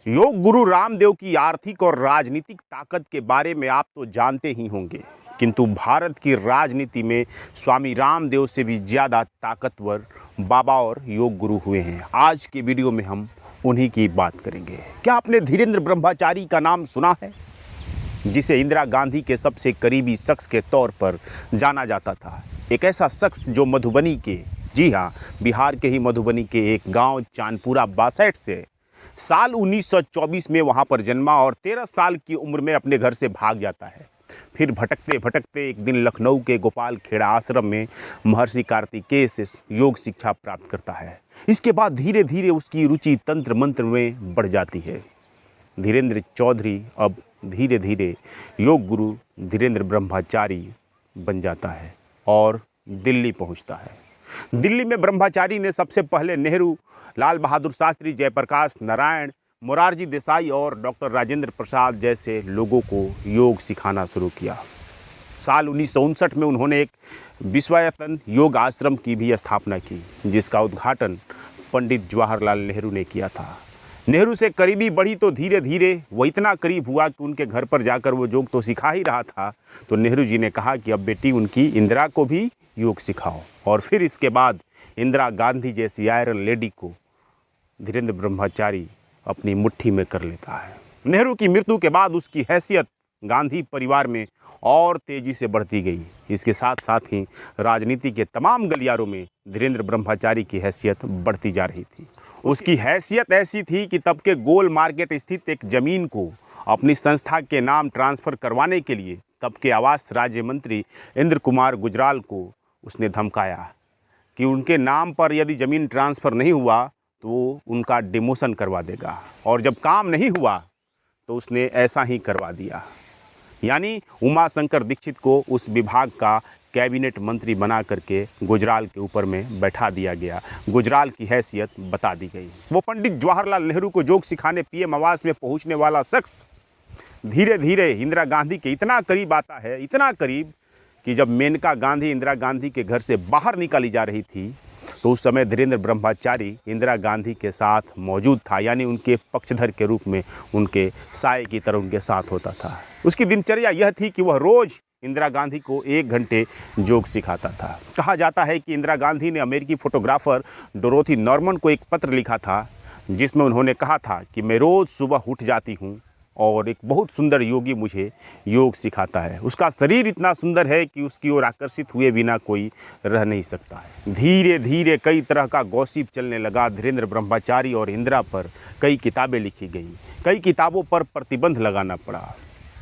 योग गुरु रामदेव की आर्थिक और राजनीतिक ताकत के बारे में आप तो जानते ही होंगे, किंतु भारत की राजनीति में स्वामी रामदेव से भी ज़्यादा ताकतवर बाबा और योग गुरु हुए हैं। आज के वीडियो में हम उन्हीं की बात करेंगे। क्या आपने धीरेंद्र ब्रह्मचारी का नाम सुना है, जिसे इंदिरा गांधी के सबसे करीबी शख्स के तौर पर जाना जाता था। एक ऐसा शख्स जो मधुबनी के, जी हाँ, बिहार के ही मधुबनी के एक गांव चांदपुरा बासैठ से साल 1924 में वहां पर जन्मा और 13 साल की उम्र में अपने घर से भाग जाता है। फिर भटकते भटकते एक दिन लखनऊ के गोपाल खेड़ा आश्रम में महर्षि कार्तिकेय से योग शिक्षा प्राप्त करता है। इसके बाद धीरे धीरे उसकी रुचि तंत्र मंत्र में बढ़ जाती है। धीरेंद्र चौधरी अब धीरे धीरे योग गुरु धीरेंद्र ब्रह्मचारी बन जाता है और दिल्ली पहुंचता है। दिल्ली में ब्रह्मचारी ने सबसे पहले नेहरू, लाल बहादुर शास्त्री, जयप्रकाश नारायण, मोरारजी देसाई और डॉक्टर राजेंद्र प्रसाद जैसे लोगों को योग सिखाना शुरू किया। साल 1959 में उन्होंने एक विश्वयतन योग आश्रम की भी स्थापना की, जिसका उद्घाटन पंडित जवाहरलाल नेहरू ने किया था। नेहरू से करीबी बढ़ी तो धीरे धीरे वो इतना करीब हुआ कि उनके घर पर जाकर वो योग तो सिखा ही रहा था, तो नेहरू जी ने कहा कि अब बेटी उनकी इंदिरा को भी योग सिखाओ। और फिर इसके बाद इंदिरा गांधी जैसी आयरन लेडी को धीरेंद्र ब्रह्मचारी अपनी मुट्ठी में कर लेता है। नेहरू की मृत्यु के बाद उसकी हैसियत गांधी परिवार में और तेज़ी से बढ़ती गई। इसके साथ साथ ही राजनीति के तमाम गलियारों में धीरेंद्र ब्रह्मचारी की हैसियत बढ़ती जा रही थी। उसकी हैसियत ऐसी थी कि तब के गोल मार्केट स्थित एक ज़मीन को अपनी संस्था के नाम ट्रांसफ़र करवाने के लिए तब के आवास राज्य मंत्री इंद्र कुमार गुजराल को उसने धमकाया कि उनके नाम पर यदि ज़मीन ट्रांसफ़र नहीं हुआ तो वो उनका डिमोशन करवा देगा। और जब काम नहीं हुआ तो उसने ऐसा ही करवा दिया, यानी उमाशंकर दीक्षित को उस विभाग का कैबिनेट मंत्री बना करके गुजराल के ऊपर में बैठा दिया गया। गुजराल की हैसियत बता दी गई। वो पंडित जवाहरलाल नेहरू को योग सिखाने पीएम आवास में पहुंचने वाला शख्स धीरे धीरे इंदिरा गांधी के इतना करीब आता है, इतना करीब कि जब मेनका गांधी इंदिरा गांधी के घर से बाहर निकाली जा रही थी तो उस समय धीरेंद्र ब्रह्मचारी इंदिरा गांधी के साथ मौजूद था, यानी उनके पक्षधर के रूप में उनके साये की तरह उनके साथ होता था। उसकी दिनचर्या यह थी कि वह रोज़ इंदिरा गांधी को 1 घंटे योग सिखाता था। कहा जाता है कि इंदिरा गांधी ने अमेरिकी फोटोग्राफर डोरोथी नॉर्मन को एक पत्र लिखा था, जिसमें उन्होंने कहा था कि मैं रोज़ सुबह उठ जाती हूँ और एक बहुत सुंदर योगी मुझे योग सिखाता है। उसका शरीर इतना सुंदर है कि उसकी ओर आकर्षित हुए बिना कोई रह नहीं सकता है। धीरे धीरे कई तरह का गॉसिप चलने लगा। धीरेंद्र ब्रह्मचारी और इंदिरा पर कई किताबें लिखी गई, कई किताबों पर प्रतिबंध लगाना पड़ा।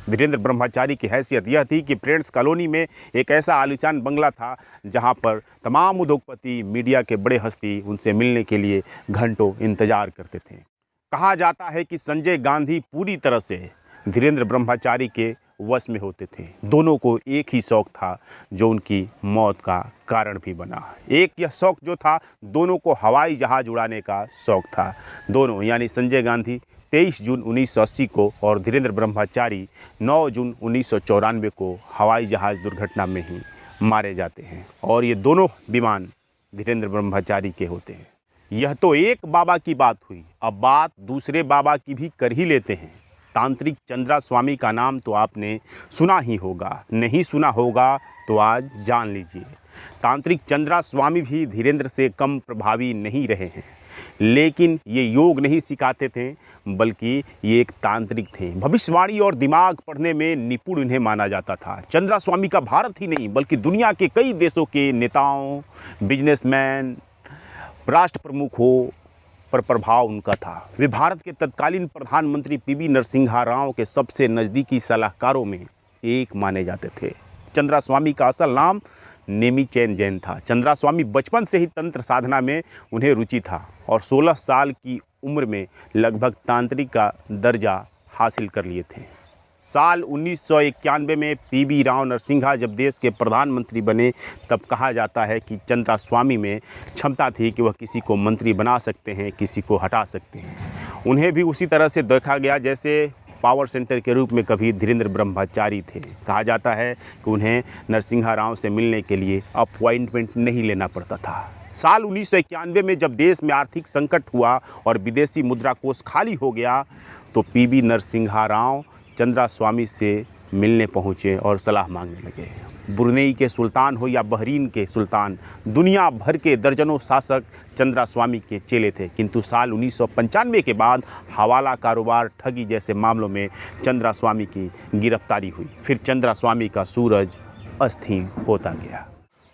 धीरेंद्र ब्रह्मचारी की हैसियत यह थी कि फ्रेंड्स कॉलोनी में एक ऐसा आलीशान बंगला था जहां पर तमाम उद्योगपति, मीडिया के बड़े हस्ती उनसे मिलने के लिए घंटों इंतजार करते थे। कहा जाता है कि संजय गांधी पूरी तरह से धीरेंद्र ब्रह्मचारी के वश में होते थे। दोनों को एक ही शौक़ था जो उनकी मौत का कारण भी बना। एक यह शौक़ जो था, दोनों को हवाई जहाज़ उड़ाने का शौक़ था। दोनों यानी संजय गांधी 23 जून 1980 को और धीरेंद्र ब्रह्मचारी 9 जून 1994 को हवाई जहाज़ दुर्घटना में ही मारे जाते हैं। और ये दोनों विमान धीरेंद्र ब्रह्मचारी के होते हैं। यह तो एक बाबा की बात हुई, अब बात दूसरे बाबा की भी कर ही लेते हैं। तांत्रिक चंद्रा स्वामी का नाम तो आपने सुना ही होगा, नहीं सुना होगा तो आज जान लीजिए। तांत्रिक चंद्रा स्वामी भी धीरेंद्र से कम प्रभावी नहीं रहे हैं, लेकिन ये योग नहीं सिखाते थे, बल्कि ये एक तांत्रिक थे। भविष्यवाणी और दिमाग पढ़ने में निपुण इन्हें माना जाता था। चंद्रा स्वामी का भारत ही नहीं बल्कि दुनिया के कई देशों के नेताओं, बिजनेसमैन, राष्ट्र प्रमुख हो पर प्रभाव उनका था। वे भारत के तत्कालीन प्रधानमंत्री पीवी नरसिम्हा राव के सबसे नज़दीकी सलाहकारों में एक माने जाते थे। चंद्रा स्वामी का असल नाम नेमीचंद जैन था। चंद्रा स्वामी बचपन से ही तंत्र साधना में उन्हें रुचि था और 16 साल की उम्र में लगभग तांत्रिक का दर्जा हासिल कर लिए थे। साल 1991 में पीवी राव नरसिम्हा जब देश के प्रधानमंत्री बने, तब कहा जाता है कि चंद्रा स्वामी में क्षमता थी कि वह किसी को मंत्री बना सकते हैं, किसी को हटा सकते हैं। उन्हें भी उसी तरह से देखा गया जैसे पावर सेंटर के रूप में कभी धीरेंद्र ब्रह्मचारी थे। कहा जाता है कि उन्हें नरसिम्हा राव से मिलने के लिए अपॉइंटमेंट नहीं लेना पड़ता था, साल 1991 में जब देश में आर्थिक संकट हुआ और विदेशी मुद्रा कोष खाली हो गया तो पीवी नरसिम्हा राव चंद्रास्वामी से मिलने पहुँचे और सलाह मांगने लगे। ब्रुनेई के सुल्तान हो या बहरीन के सुल्तान, दुनिया भर के दर्जनों शासक चंद्रास्वामी के चेले थे। किंतु साल 1995 के बाद हवाला कारोबार, ठगी जैसे मामलों में चंद्रास्वामी की गिरफ्तारी हुई। फिर चंद्रास्वामी का सूरज अस्थि होता गया।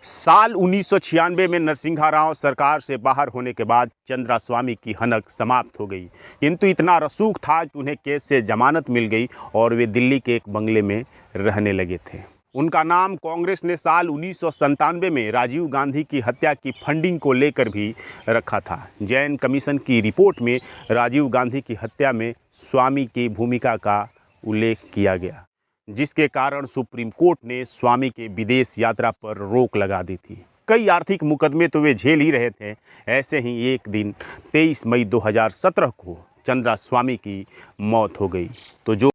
साल 1996 में नरसिम्हा राव सरकार से बाहर होने के बाद चंद्रास्वामी की हनक समाप्त हो गई, किंतु इतना रसूख था कि उन्हें केस से जमानत मिल गई और वे दिल्ली के एक बंगले में रहने लगे थे। उनका नाम कांग्रेस ने साल 1997 में राजीव गांधी की हत्या की फंडिंग को लेकर भी रखा था। जैन कमीशन की रिपोर्ट में राजीव गांधी की हत्या में स्वामी की भूमिका का उल्लेख किया गया, जिसके कारण सुप्रीम कोर्ट ने स्वामी के विदेश यात्रा पर रोक लगा दी थी। कई आर्थिक मुकदमे तो वे झेल ही रहे थे। ऐसे ही एक दिन 23 मई 2017 को चंद्रास्वामी की मौत हो गई। तो जो